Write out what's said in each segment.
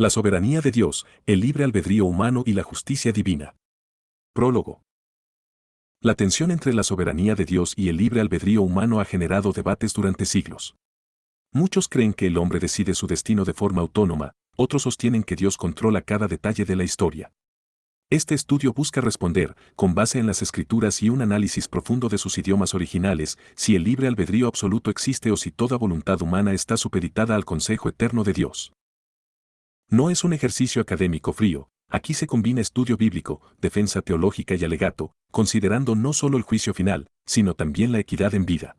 La soberanía de Dios, el libre albedrío humano y la justicia divina. Prólogo. La tensión entre la soberanía de Dios y el libre albedrío humano ha generado debates durante siglos. Muchos creen que el hombre decide su destino de forma autónoma, otros sostienen que Dios controla cada detalle de la historia. Este estudio busca responder, con base en las escrituras y un análisis profundo de sus idiomas originales, si el libre albedrío absoluto existe o si toda voluntad humana está supeditada al consejo eterno de Dios. No es un ejercicio académico frío, aquí se combina estudio bíblico, defensa teológica y alegato, considerando no solo el juicio final, sino también la equidad en vida.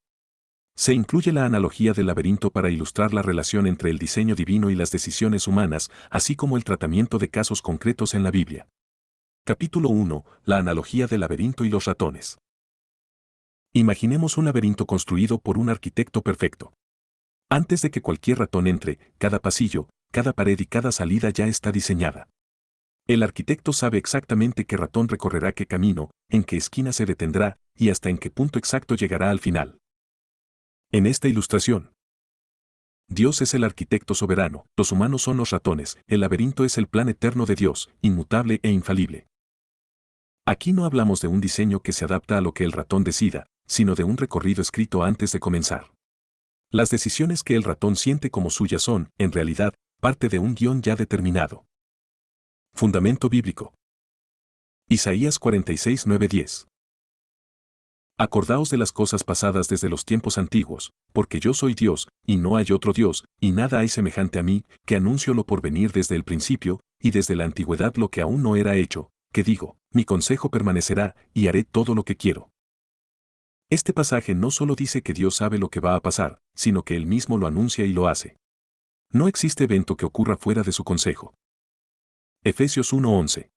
Se incluye la analogía del laberinto para ilustrar la relación entre el diseño divino y las decisiones humanas, así como el tratamiento de casos concretos en la Biblia. Capítulo 1. La analogía del laberinto y los ratones. Imaginemos un laberinto construido por un arquitecto perfecto. Antes de que cualquier ratón entre, cada pasillo, cada pared y cada salida ya está diseñada. El arquitecto sabe exactamente qué ratón recorrerá qué camino, en qué esquina se detendrá, y hasta en qué punto exacto llegará al final. En esta ilustración, Dios es el arquitecto soberano, los humanos son los ratones, el laberinto es el plan eterno de Dios, inmutable e infalible. Aquí no hablamos de un diseño que se adapta a lo que el ratón decida, sino de un recorrido escrito antes de comenzar. Las decisiones que el ratón siente como suyas son, en realidad, parte de un guión ya determinado. Fundamento bíblico. Isaías 46, 9-10. Acordaos de las cosas pasadas desde los tiempos antiguos, porque yo soy Dios, y no hay otro Dios, y nada hay semejante a mí, que anuncio lo por venir desde el principio, y desde la antigüedad lo que aún no era hecho, que digo, mi consejo permanecerá, y haré todo lo que quiero. Este pasaje no solo dice que Dios sabe lo que va a pasar, sino que Él mismo lo anuncia y lo hace. No existe evento que ocurra fuera de su consejo. Efesios 1:11.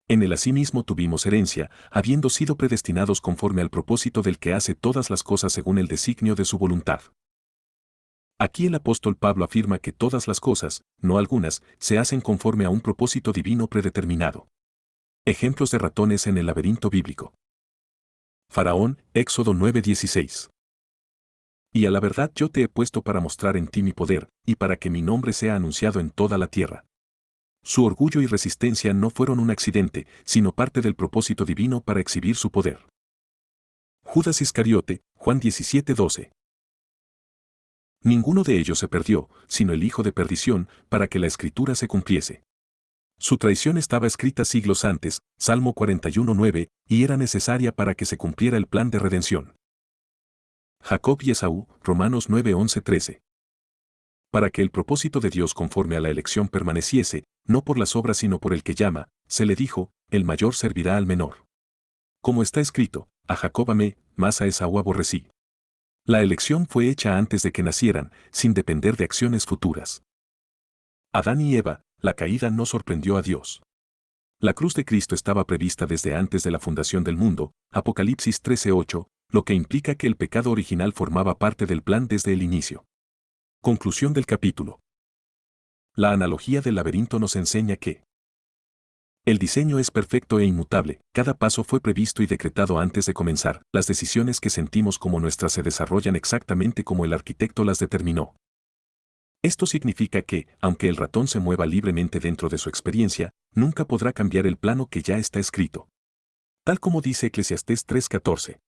En él asimismo tuvimos herencia, habiendo sido predestinados conforme al propósito del que hace todas las cosas según el designio de su voluntad. Aquí el apóstol Pablo afirma que todas las cosas, no algunas, se hacen conforme a un propósito divino predeterminado. Ejemplos de ratones en el laberinto bíblico. Faraón, Éxodo 9:16. Y a la verdad yo te he puesto para mostrar en ti mi poder, y para que mi nombre sea anunciado en toda la tierra. Su orgullo y resistencia no fueron un accidente, sino parte del propósito divino para exhibir su poder. Judas Iscariote, Juan 17:12. Ninguno de ellos se perdió, sino el hijo de perdición, para que la escritura se cumpliese. Su traición estaba escrita siglos antes, Salmo 41:9, y era necesaria para que se cumpliera el plan de redención. Jacob y Esaú, Romanos 9:11-13. Para que el propósito de Dios conforme a la elección permaneciese, no por las obras sino por el que llama, se le dijo, el mayor servirá al menor. Como está escrito, a Jacob amé, mas a Esaú aborrecí. La elección fue hecha antes de que nacieran, sin depender de acciones futuras. Adán y Eva, la caída no sorprendió a Dios. La cruz de Cristo estaba prevista desde antes de la fundación del mundo, Apocalipsis 13:8, lo que implica que el pecado original formaba parte del plan desde el inicio. Conclusión del capítulo. La analogía del laberinto nos enseña que el diseño es perfecto e inmutable, cada paso fue previsto y decretado antes de comenzar, las decisiones que sentimos como nuestras se desarrollan exactamente como el arquitecto las determinó. Esto significa que, aunque el ratón se mueva libremente dentro de su experiencia, nunca podrá cambiar el plano que ya está escrito. Tal como dice Eclesiastés 3:14.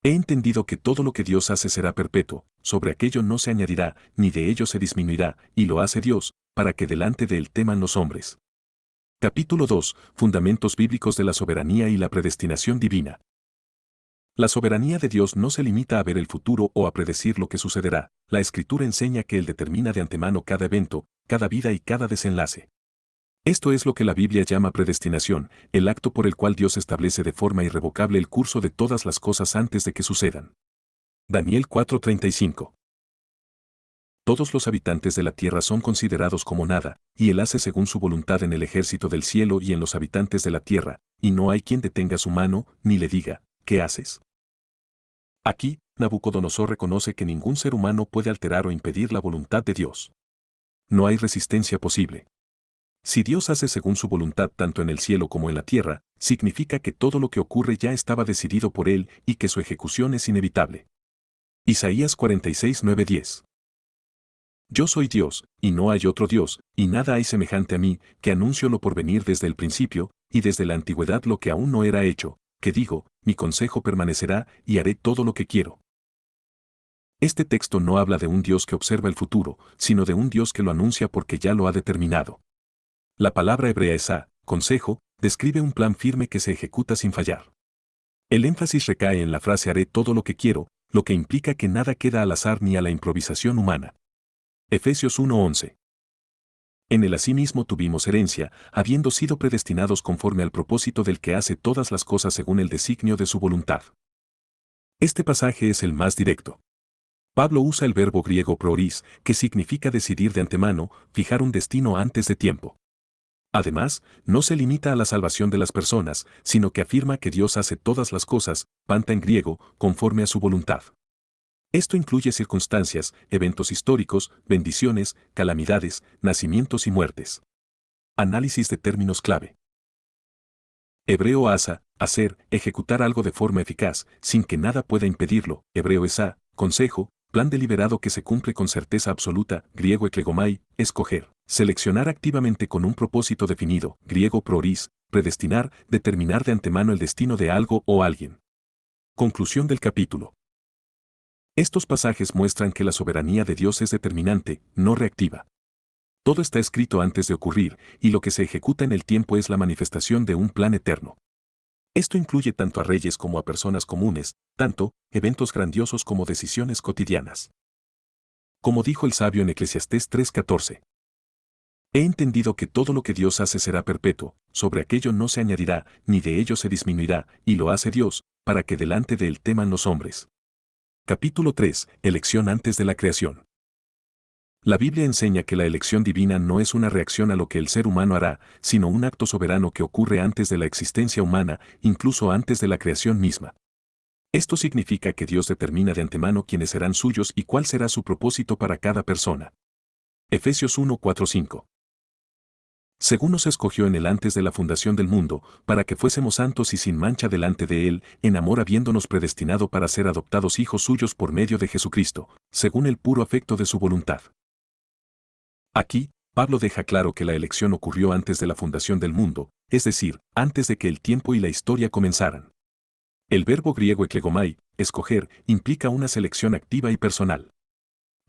He entendido que todo lo que Dios hace será perpetuo, sobre aquello no se añadirá, ni de ello se disminuirá, y lo hace Dios, para que delante de él teman los hombres. Capítulo 2. Fundamentos bíblicos de la soberanía y la predestinación divina. La soberanía de Dios no se limita a ver el futuro o a predecir lo que sucederá, la Escritura enseña que Él determina de antemano cada evento, cada vida y cada desenlace. Esto es lo que la Biblia llama predestinación, el acto por el cual Dios establece de forma irrevocable el curso de todas las cosas antes de que sucedan. Daniel 4:35. Todos los habitantes de la tierra son considerados como nada, y Él hace según su voluntad en el ejército del cielo y en los habitantes de la tierra, y no hay quien detenga su mano, ni le diga, ¿qué haces? Aquí, Nabucodonosor reconoce que ningún ser humano puede alterar o impedir la voluntad de Dios. No hay resistencia posible. Si Dios hace según su voluntad tanto en el cielo como en la tierra, significa que todo lo que ocurre ya estaba decidido por Él y que su ejecución es inevitable. Isaías 46:9-10. Yo soy Dios, y no hay otro Dios, y nada hay semejante a mí, que anuncio lo por venir desde el principio, y desde la antigüedad lo que aún no era hecho, que digo, mi consejo permanecerá, y haré todo lo que quiero. Este texto no habla de un Dios que observa el futuro, sino de un Dios que lo anuncia porque ya lo ha determinado. La palabra hebrea esa, consejo, describe un plan firme que se ejecuta sin fallar. El énfasis recae en la frase haré todo lo que quiero, lo que implica que nada queda al azar ni a la improvisación humana. Efesios 1:11. En él asimismo tuvimos herencia, habiendo sido predestinados conforme al propósito del que hace todas las cosas según el designio de su voluntad. Este pasaje es el más directo. Pablo usa el verbo griego proris, que significa decidir de antemano, fijar un destino antes de tiempo. Además, no se limita a la salvación de las personas, sino que afirma que Dios hace todas las cosas, panta en griego, conforme a su voluntad. Esto incluye circunstancias, eventos históricos, bendiciones, calamidades, nacimientos y muertes. Análisis de términos clave. Hebreo asa, hacer, ejecutar algo de forma eficaz, sin que nada pueda impedirlo. Hebreo esa, consejo, plan deliberado que se cumple con certeza absoluta. Griego eklegomai, escoger, seleccionar activamente con un propósito definido. Griego proris, predestinar, determinar de antemano el destino de algo o alguien. Conclusión del capítulo. Estos pasajes muestran que la soberanía de Dios es determinante, no reactiva. Todo está escrito antes de ocurrir, y lo que se ejecuta en el tiempo es la manifestación de un plan eterno. Esto incluye tanto a reyes como a personas comunes, tanto eventos grandiosos como decisiones cotidianas. Como dijo el sabio en Eclesiastés 3:14. He entendido que todo lo que Dios hace será perpetuo, sobre aquello no se añadirá, ni de ello se disminuirá, y lo hace Dios, para que delante de él teman los hombres. Capítulo 3. Elección antes de la creación. La Biblia enseña que la elección divina no es una reacción a lo que el ser humano hará, sino un acto soberano que ocurre antes de la existencia humana, incluso antes de la creación misma. Esto significa que Dios determina de antemano quiénes serán suyos y cuál será su propósito para cada persona. Efesios 1:4-5. Según nos escogió en él antes de la fundación del mundo, para que fuésemos santos y sin mancha delante de él, en amor habiéndonos predestinado para ser adoptados hijos suyos por medio de Jesucristo, según el puro afecto de su voluntad. Aquí, Pablo deja claro que la elección ocurrió antes de la fundación del mundo, es decir, antes de que el tiempo y la historia comenzaran. El verbo griego eklegomai, escoger, implica una selección activa y personal.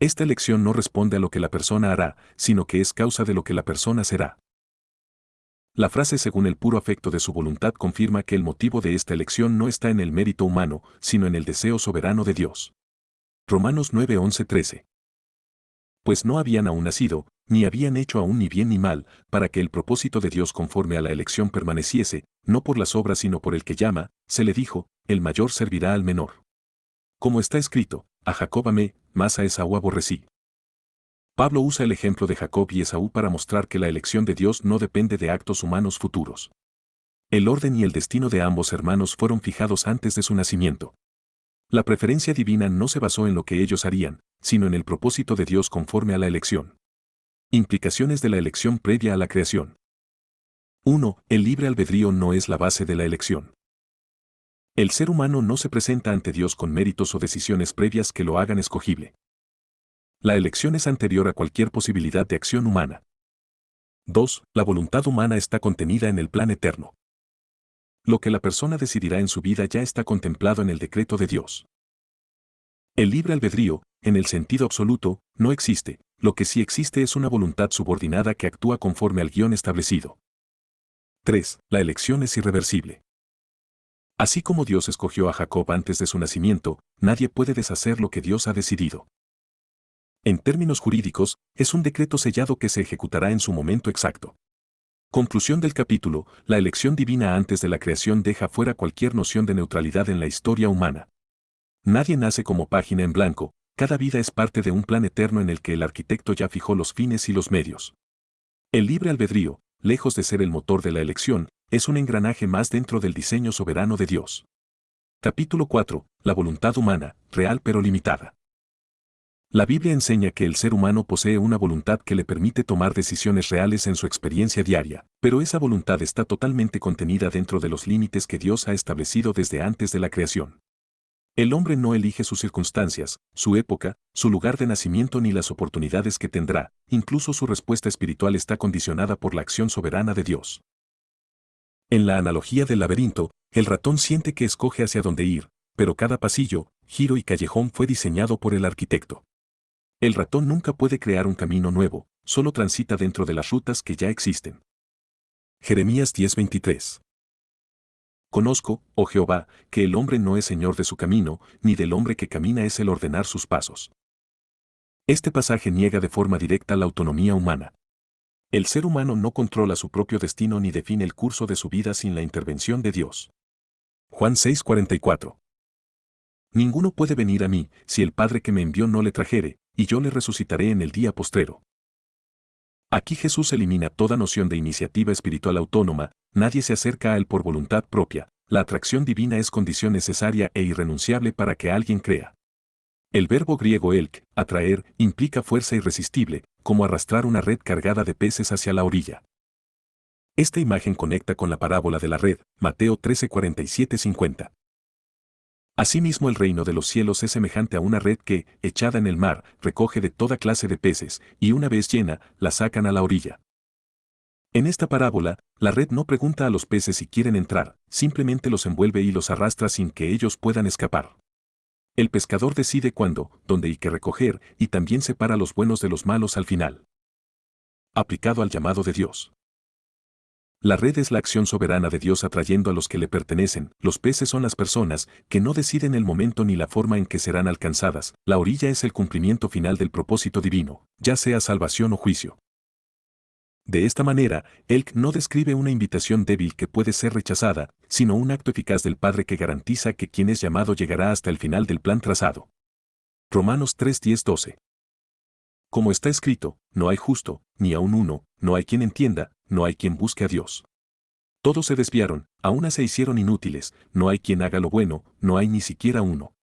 Esta elección no responde a lo que la persona hará, sino que es causa de lo que la persona será. La frase según el puro afecto de su voluntad confirma que el motivo de esta elección no está en el mérito humano, sino en el deseo soberano de Dios. Romanos 9:11-13. Pues no habían aún nacido, ni habían hecho aún ni bien ni mal, para que el propósito de Dios conforme a la elección permaneciese, no por las obras sino por el que llama, se le dijo, el mayor servirá al menor. Como está escrito, a Jacob amé, mas a Esaú aborrecí. Pablo usa el ejemplo de Jacob y Esaú para mostrar que la elección de Dios no depende de actos humanos futuros. El orden y el destino de ambos hermanos fueron fijados antes de su nacimiento. La preferencia divina no se basó en lo que ellos harían, sino en el propósito de Dios conforme a la elección. Implicaciones de la elección previa a la creación. 1. El libre albedrío no es la base de la elección. El ser humano no se presenta ante Dios con méritos o decisiones previas que lo hagan escogible. La elección es anterior a cualquier posibilidad de acción humana. 2. La voluntad humana está contenida en el plan eterno. Lo que la persona decidirá en su vida ya está contemplado en el decreto de Dios. El libre albedrío, en el sentido absoluto, no existe, lo que sí existe es una voluntad subordinada que actúa conforme al guión establecido. 3. La elección es irreversible. Así como Dios escogió a Jacob antes de su nacimiento, nadie puede deshacer lo que Dios ha decidido. En términos jurídicos, es un decreto sellado que se ejecutará en su momento exacto. Conclusión del capítulo, la elección divina antes de la creación deja fuera cualquier noción de neutralidad en la historia humana. Nadie nace como página en blanco, cada vida es parte de un plan eterno en el que el arquitecto ya fijó los fines y los medios. El libre albedrío, lejos de ser el motor de la elección, es un engranaje más dentro del diseño soberano de Dios. Capítulo 4. La voluntad humana, real pero limitada. La Biblia enseña que el ser humano posee una voluntad que le permite tomar decisiones reales en su experiencia diaria, pero esa voluntad está totalmente contenida dentro de los límites que Dios ha establecido desde antes de la creación. El hombre no elige sus circunstancias, su época, su lugar de nacimiento ni las oportunidades que tendrá, incluso su respuesta espiritual está condicionada por la acción soberana de Dios. En la analogía del laberinto, el ratón siente que escoge hacia dónde ir, pero cada pasillo, giro y callejón fue diseñado por el arquitecto. El ratón nunca puede crear un camino nuevo, solo transita dentro de las rutas que ya existen. Jeremías 10:23. Conozco, oh Jehová, que el hombre no es señor de su camino, ni del hombre que camina es el ordenar sus pasos. Este pasaje niega de forma directa la autonomía humana. El ser humano no controla su propio destino ni define el curso de su vida sin la intervención de Dios. Juan 6:44. Ninguno puede venir a mí, si el Padre que me envió no le trajere, y yo le resucitaré en el día postrero. Aquí Jesús elimina toda noción de iniciativa espiritual autónoma, nadie se acerca a él por voluntad propia, la atracción divina es condición necesaria e irrenunciable para que alguien crea. El verbo griego elk, atraer, implica fuerza irresistible, como arrastrar una red cargada de peces hacia la orilla. Esta imagen conecta con la parábola de la red, Mateo 13:47-50. Asimismo el reino de los cielos es semejante a una red que, echada en el mar, recoge de toda clase de peces, y una vez llena, la sacan a la orilla. En esta parábola, la red no pregunta a los peces si quieren entrar, simplemente los envuelve y los arrastra sin que ellos puedan escapar. El pescador decide cuándo, dónde y qué recoger, y también separa los buenos de los malos al final. Aplicado al llamado de Dios. La red es la acción soberana de Dios atrayendo a los que le pertenecen, los peces son las personas, que no deciden el momento ni la forma en que serán alcanzadas, la orilla es el cumplimiento final del propósito divino, ya sea salvación o juicio. De esta manera, Elk no describe una invitación débil que puede ser rechazada, sino un acto eficaz del Padre que garantiza que quien es llamado llegará hasta el final del plan trazado. Romanos 3:10-12. Como está escrito, no hay justo, ni aun uno, no hay quien entienda, no hay quien busque a Dios. Todos se desviaron, a una se hicieron inútiles, no hay quien haga lo bueno, no hay ni siquiera uno.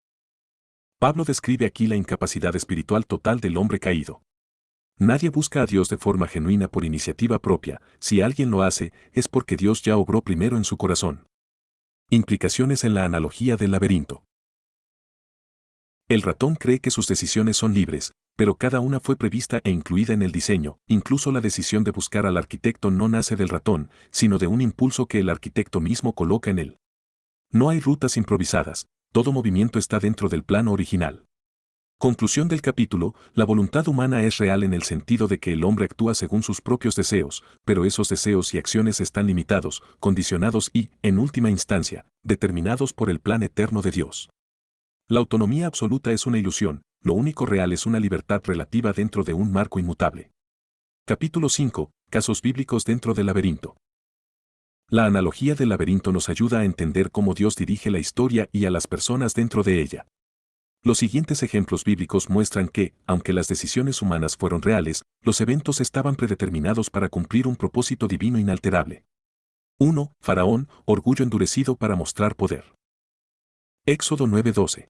Pablo describe aquí la incapacidad espiritual total del hombre caído. Nadie busca a Dios de forma genuina por iniciativa propia, si alguien lo hace, es porque Dios ya obró primero en su corazón. Implicaciones en la analogía del laberinto. El ratón cree que sus decisiones son libres, pero cada una fue prevista e incluida en el diseño, incluso la decisión de buscar al arquitecto no nace del ratón, sino de un impulso que el arquitecto mismo coloca en él. No hay rutas improvisadas, todo movimiento está dentro del plano original. Conclusión del capítulo, la voluntad humana es real en el sentido de que el hombre actúa según sus propios deseos, pero esos deseos y acciones están limitados, condicionados y, en última instancia, determinados por el plan eterno de Dios. La autonomía absoluta es una ilusión, lo único real es una libertad relativa dentro de un marco inmutable. Capítulo 5. Casos bíblicos dentro del laberinto. La analogía del laberinto nos ayuda a entender cómo Dios dirige la historia y a las personas dentro de ella. Los siguientes ejemplos bíblicos muestran que, aunque las decisiones humanas fueron reales, los eventos estaban predeterminados para cumplir un propósito divino inalterable. 1. Faraón, orgullo endurecido para mostrar poder. Éxodo 9:12.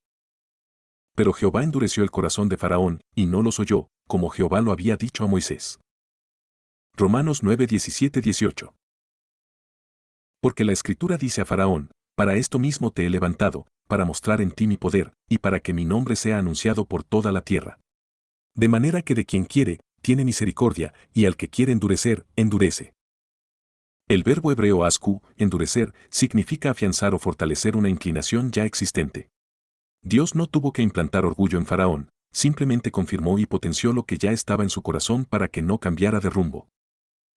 Pero Jehová endureció el corazón de Faraón, y no los oyó, como Jehová lo había dicho a Moisés. Romanos 9:17-18. Porque la Escritura dice a Faraón, para esto mismo te he levantado, para mostrar en ti mi poder, y para que mi nombre sea anunciado por toda la tierra. De manera que de quien quiere, tiene misericordia, y al que quiere endurecer, endurece. El verbo hebreo asku, endurecer, significa afianzar o fortalecer una inclinación ya existente. Dios no tuvo que implantar orgullo en Faraón, simplemente confirmó y potenció lo que ya estaba en su corazón para que no cambiara de rumbo.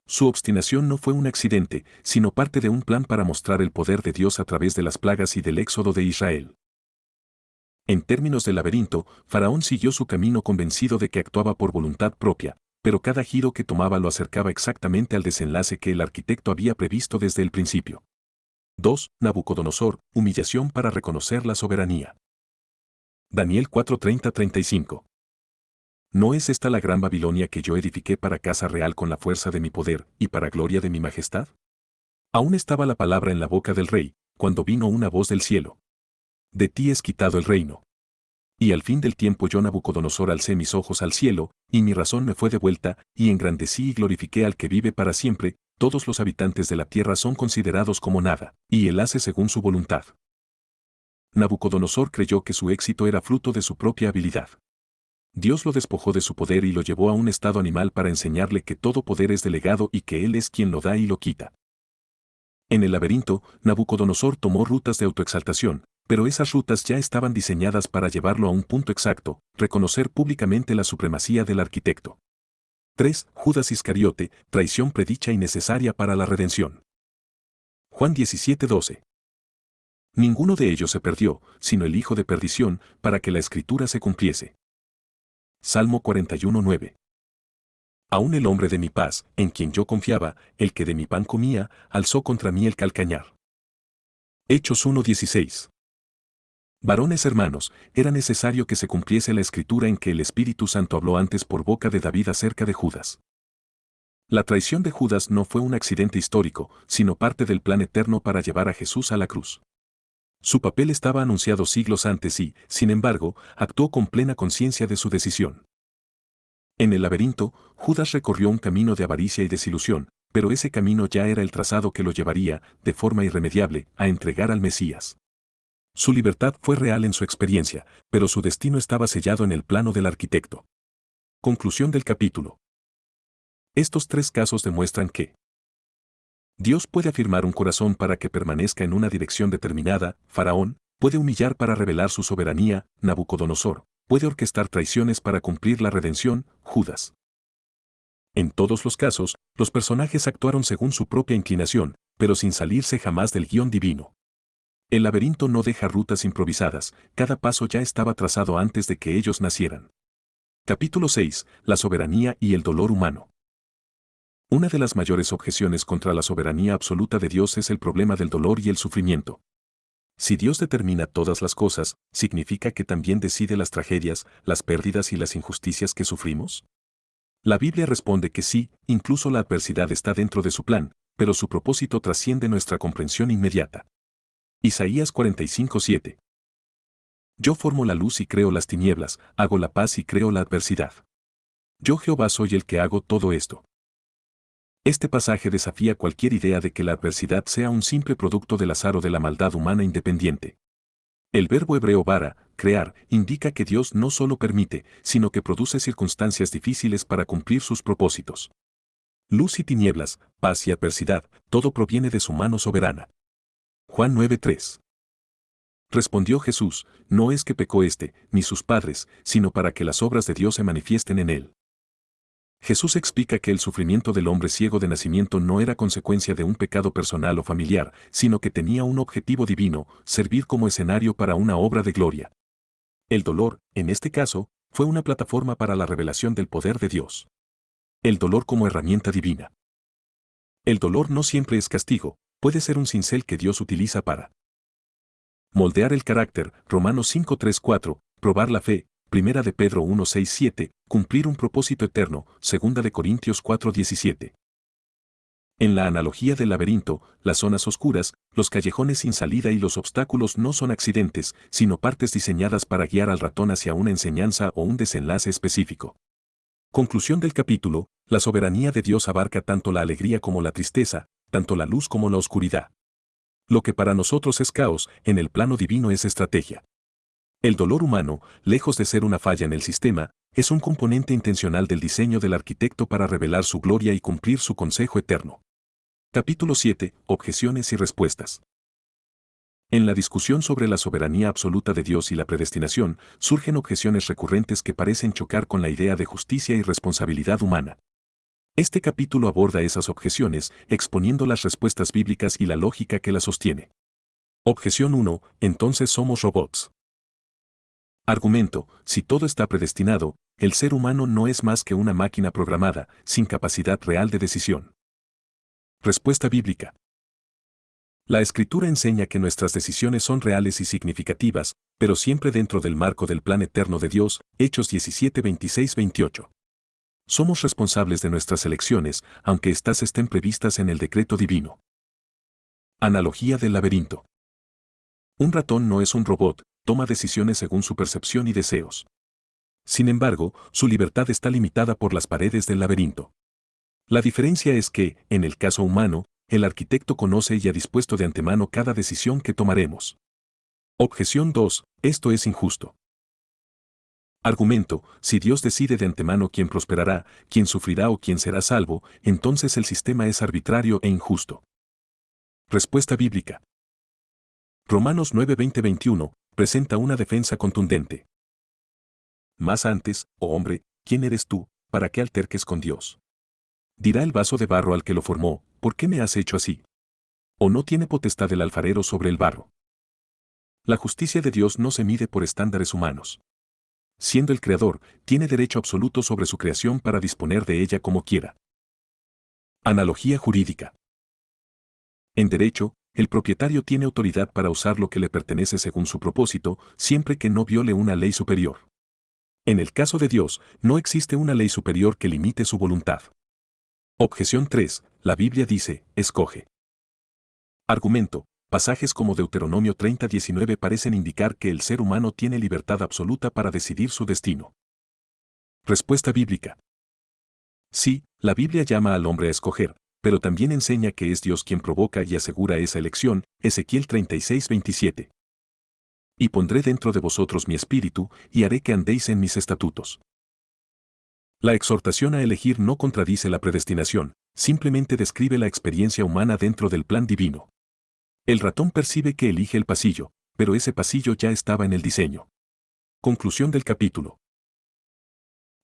Su obstinación no fue un accidente, sino parte de un plan para mostrar el poder de Dios a través de las plagas y del éxodo de Israel. En términos del laberinto, Faraón siguió su camino convencido de que actuaba por voluntad propia, pero cada giro que tomaba lo acercaba exactamente al desenlace que el arquitecto había previsto desde el principio. 2. Nabucodonosor, humillación para reconocer la soberanía. Daniel 4:30-35. ¿No es esta la gran Babilonia que yo edifiqué para casa real con la fuerza de mi poder y para gloria de mi majestad? Aún estaba la palabra en la boca del rey, cuando vino una voz del cielo. De ti es quitado el reino. Y al fin del tiempo yo Nabucodonosor alcé mis ojos al cielo, y mi razón me fue devuelta, y engrandecí y glorifiqué al que vive para siempre, todos los habitantes de la tierra son considerados como nada, y él hace según su voluntad. Nabucodonosor creyó que su éxito era fruto de su propia habilidad. Dios lo despojó de su poder y lo llevó a un estado animal para enseñarle que todo poder es delegado y que Él es quien lo da y lo quita. En el laberinto, Nabucodonosor tomó rutas de autoexaltación, pero esas rutas ya estaban diseñadas para llevarlo a un punto exacto, reconocer públicamente la supremacía del arquitecto. 3. Judas Iscariote, traición predicha y necesaria para la redención. Juan 17:12. Ninguno de ellos se perdió, sino el hijo de perdición, para que la escritura se cumpliese. Salmo 41:9. Aún el hombre de mi paz, en quien yo confiaba, el que de mi pan comía, alzó contra mí el calcañar. Hechos 1:16. Varones hermanos, era necesario que se cumpliese la escritura en que el Espíritu Santo habló antes por boca de David acerca de Judas. La traición de Judas no fue un accidente histórico, sino parte del plan eterno para llevar a Jesús a la cruz. Su papel estaba anunciado siglos antes y, sin embargo, actuó con plena conciencia de su decisión. En el laberinto, Judas recorrió un camino de avaricia y desilusión, pero ese camino ya era el trazado que lo llevaría, de forma irremediable, a entregar al Mesías. Su libertad fue real en su experiencia, pero su destino estaba sellado en el plano del arquitecto. Conclusión del capítulo. Estos 3 casos demuestran que Dios puede afirmar un corazón para que permanezca en una dirección determinada, Faraón, puede humillar para revelar su soberanía, Nabucodonosor, puede orquestar traiciones para cumplir la redención, Judas. En todos los casos, los personajes actuaron según su propia inclinación, pero sin salirse jamás del guión divino. El laberinto no deja rutas improvisadas, cada paso ya estaba trazado antes de que ellos nacieran. Capítulo 6. La soberanía y el dolor humano. Una de las mayores objeciones contra la soberanía absoluta de Dios es el problema del dolor y el sufrimiento. Si Dios determina todas las cosas, ¿significa que también decide las tragedias, las pérdidas y las injusticias que sufrimos? La Biblia responde que sí, incluso la adversidad está dentro de su plan, pero su propósito trasciende nuestra comprensión inmediata. Isaías 45:7. Yo formo la luz y creo las tinieblas, hago la paz y creo la adversidad. Yo Jehová soy el que hago todo esto. Este pasaje desafía cualquier idea de que la adversidad sea un simple producto del azar o de la maldad humana independiente. El verbo hebreo bara, crear, indica que Dios no solo permite, sino que produce circunstancias difíciles para cumplir sus propósitos. Luz y tinieblas, paz y adversidad, todo proviene de su mano soberana. Juan 9:3. Respondió Jesús, no es que pecó ni sus padres, sino para que las obras de Dios se manifiesten en él. Jesús explica que el sufrimiento del hombre ciego de nacimiento no era consecuencia de un pecado personal o familiar, sino que tenía un objetivo divino, servir como escenario para una obra de gloria. El dolor, en este caso, fue una plataforma para la revelación del poder de Dios. El dolor como herramienta divina. El dolor no siempre es castigo, puede ser un cincel que Dios utiliza para moldear el carácter, Romanos 5:3-4, probar la fe, 1 de Pedro 1:6-7, cumplir un propósito eterno, 2 de Corintios 4:17. En la analogía del laberinto, las zonas oscuras, los callejones sin salida y los obstáculos no son accidentes, sino partes diseñadas para guiar al ratón hacia una enseñanza o un desenlace específico. Conclusión del capítulo, la soberanía de Dios abarca tanto la alegría como la tristeza, tanto la luz como la oscuridad. Lo que para nosotros es caos, en el plano divino es estrategia. El dolor humano, lejos de ser una falla en el sistema, es un componente intencional del diseño del arquitecto para revelar su gloria y cumplir su consejo eterno. Capítulo 7. Objeciones y respuestas. En la discusión sobre la soberanía absoluta de Dios y la predestinación, surgen objeciones recurrentes que parecen chocar con la idea de justicia y responsabilidad humana. Este capítulo aborda esas objeciones, exponiendo las respuestas bíblicas y la lógica que las sostiene. Objeción 1. Entonces somos robots. Argumento: si todo está predestinado, el ser humano no es más que una máquina programada, sin capacidad real de decisión. Respuesta bíblica. La Escritura enseña que nuestras decisiones son reales y significativas, pero siempre dentro del marco del plan eterno de Dios, Hechos 17:26-28. Somos responsables de nuestras elecciones, aunque éstas estén previstas en el decreto divino. Analogía del laberinto. Un ratón no es un robot, toma decisiones según su percepción y deseos. Sin embargo, su libertad está limitada por las paredes del laberinto. La diferencia es que, en el caso humano, el arquitecto conoce y ha dispuesto de antemano cada decisión que tomaremos. Objeción 2. Esto es injusto. Argumento: si Dios decide de antemano quién prosperará, quién sufrirá o quién será salvo, entonces el sistema es arbitrario e injusto. Respuesta bíblica. Romanos 9:20-21 presenta una defensa contundente. Mas antes, oh hombre, ¿quién eres tú, para que alterques con Dios? Dirá el vaso de barro al que lo formó: ¿por qué me has hecho así? ¿O no tiene potestad el alfarero sobre el barro? La justicia de Dios no se mide por estándares humanos. Siendo el Creador, tiene derecho absoluto sobre su creación para disponer de ella como quiera. Analogía jurídica. En derecho, el propietario tiene autoridad para usar lo que le pertenece según su propósito, siempre que no viole una ley superior. En el caso de Dios, no existe una ley superior que limite su voluntad. Objeción 3. La Biblia dice: escoge. Argumento: pasajes como Deuteronomio 30:19 parecen indicar que el ser humano tiene libertad absoluta para decidir su destino. Respuesta bíblica. Sí, la Biblia llama al hombre a escoger, pero también enseña que es Dios quien provoca y asegura esa elección, Ezequiel 36:27. Y pondré dentro de vosotros mi espíritu, y haré que andéis en mis estatutos. La exhortación a elegir no contradice la predestinación, simplemente describe la experiencia humana dentro del plan divino. El ratón percibe que elige el pasillo, pero ese pasillo ya estaba en el diseño. Conclusión del capítulo.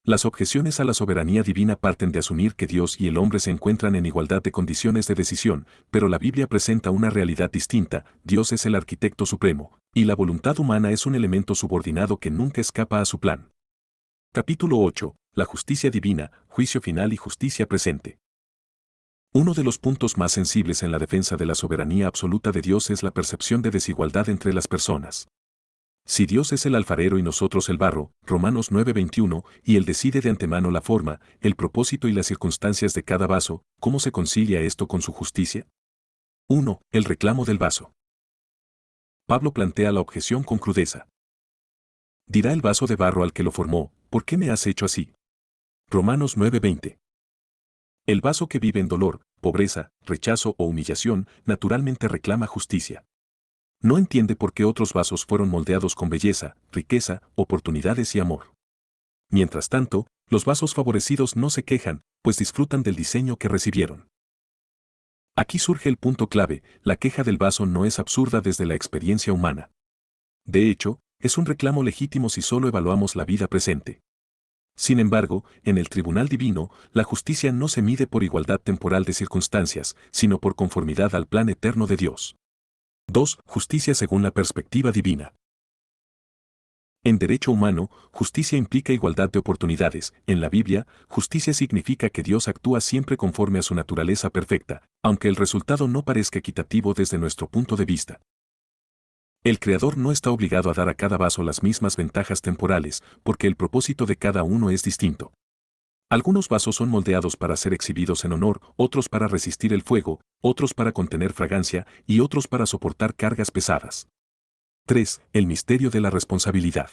Las objeciones a la soberanía divina parten de asumir que Dios y el hombre se encuentran en igualdad de condiciones de decisión, pero la Biblia presenta una realidad distinta: Dios es el arquitecto supremo, y la voluntad humana es un elemento subordinado que nunca escapa a su plan. Capítulo 8. La justicia divina, juicio final y justicia presente. Uno de los puntos más sensibles en la defensa de la soberanía absoluta de Dios es la percepción de desigualdad entre las personas. Si Dios es el alfarero y nosotros el barro, Romanos 9:21, y Él decide de antemano la forma, el propósito y las circunstancias de cada vaso, ¿cómo se concilia esto con su justicia? 1. El reclamo del vaso. Pablo plantea la objeción con crudeza. Dirá el vaso de barro al que lo formó: ¿por qué me has hecho así? Romanos 9:20. El vaso que vive en dolor, pobreza, rechazo o humillación, naturalmente reclama justicia. No entiende por qué otros vasos fueron moldeados con belleza, riqueza, oportunidades y amor. Mientras tanto, los vasos favorecidos no se quejan, pues disfrutan del diseño que recibieron. Aquí surge el punto clave: la queja del vaso no es absurda desde la experiencia humana. De hecho, es un reclamo legítimo si solo evaluamos la vida presente. Sin embargo, en el tribunal divino, la justicia no se mide por igualdad temporal de circunstancias, sino por conformidad al plan eterno de Dios. 2. Justicia según la perspectiva divina. En derecho humano, justicia implica igualdad de oportunidades. En la Biblia, justicia significa que Dios actúa siempre conforme a su naturaleza perfecta, aunque el resultado no parezca equitativo desde nuestro punto de vista. El Creador no está obligado a dar a cada vaso las mismas ventajas temporales, porque el propósito de cada uno es distinto. Algunos vasos son moldeados para ser exhibidos en honor, otros para resistir el fuego, otros para contener fragancia y otros para soportar cargas pesadas. 3. El misterio de la responsabilidad.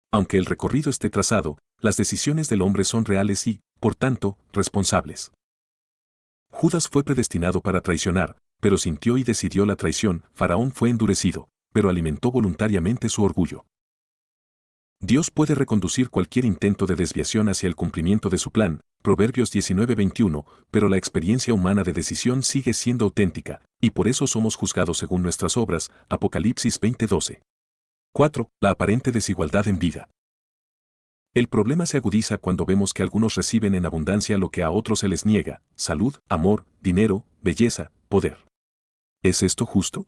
Aunque el recorrido esté trazado, las decisiones del hombre son reales y, por tanto, responsables. Judas fue predestinado para traicionar, pero sintió y decidió la traición. Faraón fue endurecido, pero alimentó voluntariamente su orgullo. Dios puede reconducir cualquier intento de desviación hacia el cumplimiento de su plan, Proverbios 19:21, pero la experiencia humana de decisión sigue siendo auténtica, y por eso somos juzgados según nuestras obras, Apocalipsis 20:12. 4. La aparente desigualdad en vida. El problema se agudiza cuando vemos que algunos reciben en abundancia lo que a otros se les niega: salud, amor, dinero, belleza, poder. ¿Es esto justo?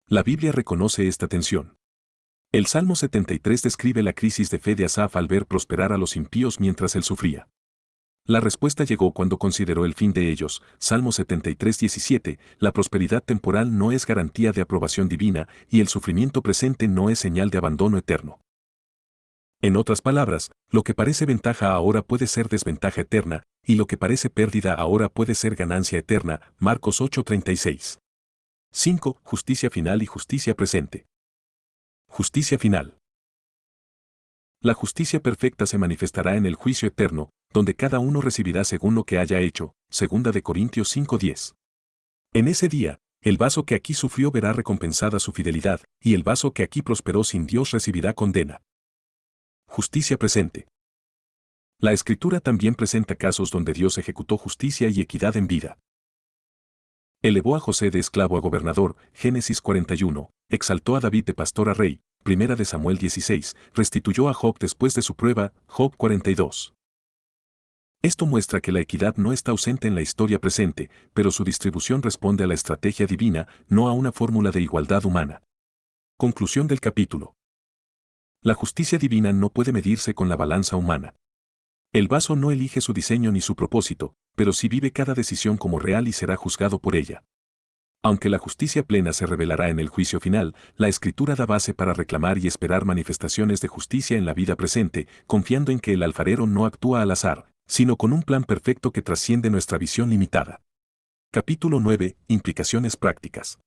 La Biblia reconoce esta tensión. El Salmo 73 describe la crisis de fe de Asaf al ver prosperar a los impíos mientras él sufría. La respuesta llegó cuando consideró el fin de ellos. Salmo 73:17, la prosperidad temporal no es garantía de aprobación divina, y el sufrimiento presente no es señal de abandono eterno. En otras palabras, lo que parece ventaja ahora puede ser desventaja eterna, y lo que parece pérdida ahora puede ser ganancia eterna. Marcos 8:36. 5. Justicia final y justicia presente. Justicia final. La justicia perfecta se manifestará en el juicio eterno, donde cada uno recibirá según lo que haya hecho. 2 Corintios 5:10. En ese día, El vaso que aquí sufrió verá recompensada su fidelidad, y el vaso que aquí prosperó sin Dios recibirá condena. Justicia presente. La Escritura también presenta casos donde Dios ejecutó justicia y equidad en vida. Elevó a José de esclavo a gobernador, Génesis 41, exaltó a David de pastor a rey, Primera de Samuel 16, restituyó a Job después de su prueba, Job 42. Esto muestra que la equidad no está ausente en la historia presente, pero su distribución responde a la estrategia divina, no a una fórmula de igualdad humana. Conclusión del capítulo. La justicia divina no puede medirse con la balanza humana. El vaso no elige su diseño ni su propósito, pero sí vive cada decisión como real y será juzgado por ella. Aunque la justicia plena se revelará en el juicio final, la Escritura da base para reclamar y esperar manifestaciones de justicia en la vida presente, confiando en que el alfarero no actúa al azar, sino con un plan perfecto que trasciende nuestra visión limitada. Capítulo 9. Implicaciones prácticas.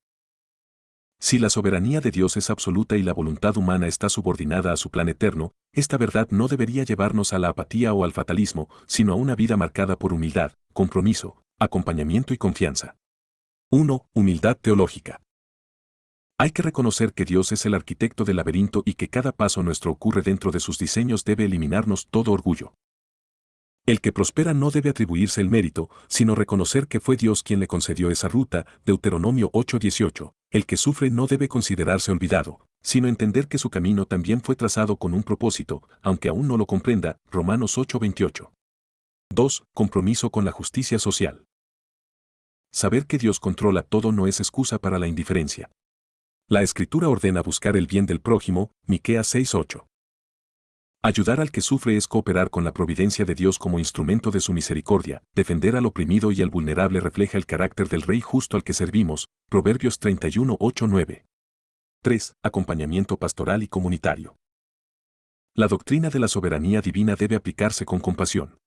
Si la soberanía de Dios es absoluta y la voluntad humana está subordinada a su plan eterno, esta verdad no debería llevarnos a la apatía o al fatalismo, sino a una vida marcada por humildad, compromiso, acompañamiento y confianza. 1. Humildad teológica. Hay que reconocer que Dios es el arquitecto del laberinto y que cada paso nuestro ocurre dentro de sus diseños debe eliminarnos todo orgullo. El que prospera no debe atribuirse el mérito, sino reconocer que fue Dios quien le concedió esa ruta, Deuteronomio 8:18. El que sufre no debe considerarse olvidado, sino entender que su camino también fue trazado con un propósito, aunque aún no lo comprenda, Romanos 8:28. 2. Compromiso con la justicia social. Saber que Dios controla todo no es excusa para la indiferencia. La Escritura ordena buscar el bien del prójimo, Miqueas 6:8. Ayudar al que sufre es cooperar con la providencia de Dios como instrumento de su misericordia, defender al oprimido y al vulnerable refleja el carácter del Rey justo al que servimos, Proverbios 31:8-9. 3. Acompañamiento pastoral y comunitario. La doctrina de la soberanía divina debe aplicarse con compasión.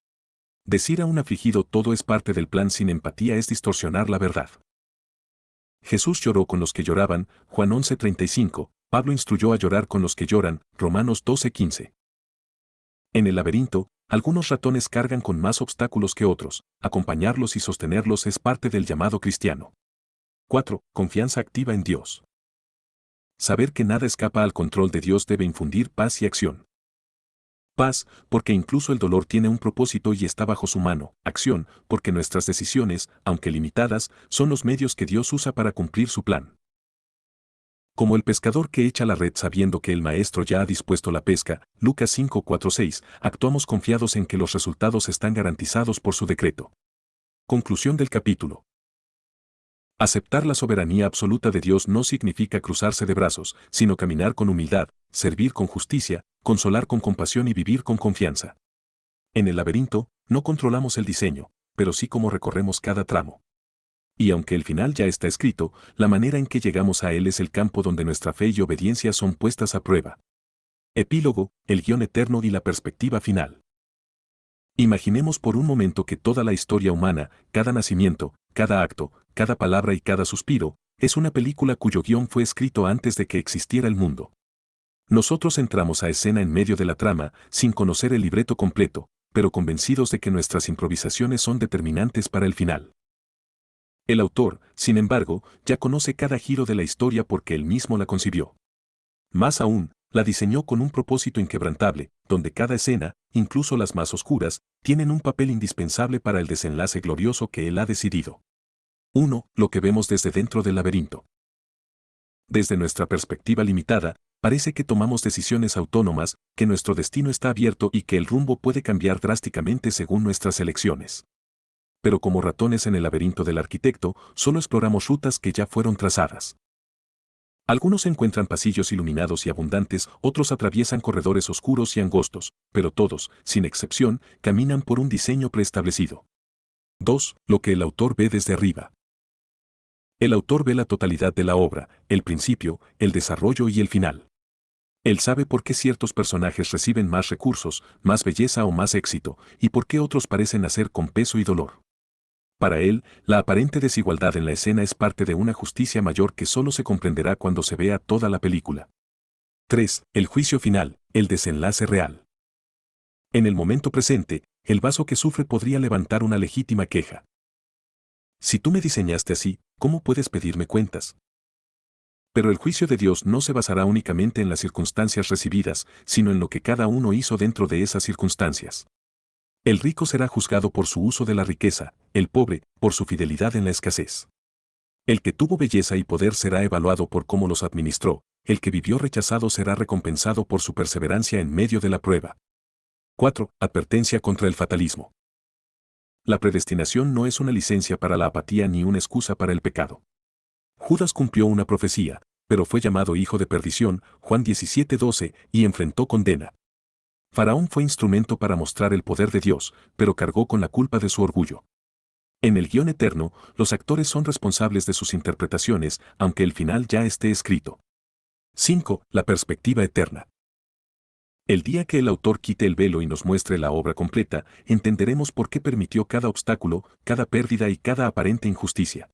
Decir a un afligido todo es parte del plan sin empatía es distorsionar la verdad. Jesús lloró con los que lloraban, Juan 11:35, Pablo instruyó a llorar con los que lloran, Romanos 12:15. En el laberinto, algunos ratones cargan con más obstáculos que otros, acompañarlos y sostenerlos es parte del llamado cristiano. 4. Confianza activa en Dios. Saber que nada escapa al control de Dios debe infundir paz y acción. Paz, porque incluso el dolor tiene un propósito y está bajo su mano. Acción, porque nuestras decisiones, aunque limitadas, son los medios que Dios usa para cumplir su plan. Como el pescador que echa la red sabiendo que el maestro ya ha dispuesto la pesca, Lucas 5:4-6, actuamos confiados en que los resultados están garantizados por su decreto. Conclusión del capítulo. Aceptar la soberanía absoluta de Dios no significa cruzarse de brazos, sino caminar con humildad, servir con justicia, consolar con compasión y vivir con confianza. En el laberinto, no controlamos el diseño, pero sí cómo recorremos cada tramo. Y aunque el final ya está escrito, la manera en que llegamos a él es el campo donde nuestra fe y obediencia son puestas a prueba. Epílogo, el guión eterno y la perspectiva final. Imaginemos por un momento que toda la historia humana, cada nacimiento, cada acto, cada palabra y cada suspiro, es una película cuyo guión fue escrito antes de que existiera el mundo. Nosotros entramos a escena en medio de la trama, sin conocer el libreto completo, pero convencidos de que nuestras improvisaciones son determinantes para el final. El autor, sin embargo, ya conoce cada giro de la historia porque él mismo la concibió. Más aún, la diseñó con un propósito inquebrantable, donde cada escena, incluso las más oscuras, tienen un papel indispensable para el desenlace glorioso que él ha decidido. 1. Lo que vemos desde dentro del laberinto. Desde nuestra perspectiva limitada, parece que tomamos decisiones autónomas, que nuestro destino está abierto y que el rumbo puede cambiar drásticamente según nuestras elecciones. Pero como ratones en el laberinto del arquitecto, solo exploramos rutas que ya fueron trazadas. Algunos encuentran pasillos iluminados y abundantes, otros atraviesan corredores oscuros y angostos, pero todos, sin excepción, caminan por un diseño preestablecido. 2. Lo que el autor ve desde arriba. El autor ve la totalidad de la obra, el principio, el desarrollo y el final. Él sabe por qué ciertos personajes reciben más recursos, más belleza o más éxito, y por qué otros parecen nacer con peso y dolor. Para él, la aparente desigualdad en la escena es parte de una justicia mayor que solo se comprenderá cuando se vea toda la película. 3. El juicio final, el desenlace real. En el momento presente, el vaso que sufre podría levantar una legítima queja. Si tú me diseñaste así, ¿cómo puedes pedirme cuentas? Pero el juicio de Dios no se basará únicamente en las circunstancias recibidas, sino en lo que cada uno hizo dentro de esas circunstancias. El rico será juzgado por su uso de la riqueza, el pobre, por su fidelidad en la escasez. El que tuvo belleza y poder será evaluado por cómo los administró, el que vivió rechazado será recompensado por su perseverancia en medio de la prueba. 4. Advertencia contra el fatalismo. La predestinación no es una licencia para la apatía ni una excusa para el pecado. Judas cumplió una profecía, pero fue llamado hijo de perdición, Juan 17:12, y enfrentó condena. Faraón fue instrumento para mostrar el poder de Dios, pero cargó con la culpa de su orgullo. En el guión eterno, los actores son responsables de sus interpretaciones, aunque el final ya esté escrito. 5. La perspectiva eterna. El día que el autor quite el velo y nos muestre la obra completa, entenderemos por qué permitió cada obstáculo, cada pérdida y cada aparente injusticia.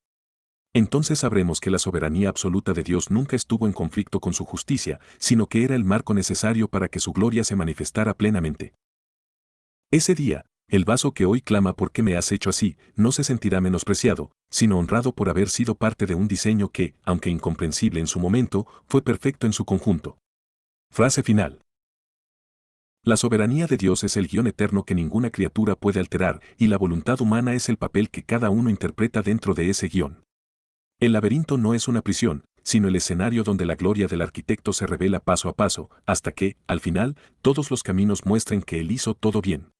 Entonces sabremos que la soberanía absoluta de Dios nunca estuvo en conflicto con su justicia, sino que era el marco necesario para que su gloria se manifestara plenamente. Ese día, el vaso que hoy clama ¿por qué me has hecho así?, no se sentirá menospreciado, sino honrado por haber sido parte de un diseño que, aunque incomprensible en su momento, fue perfecto en su conjunto. Frase final. La soberanía de Dios es el guión eterno que ninguna criatura puede alterar, y la voluntad humana es el papel que cada uno interpreta dentro de ese guión. El laberinto no es una prisión, sino el escenario donde la gloria del arquitecto se revela paso a paso, hasta que, al final, todos los caminos muestren que él hizo todo bien.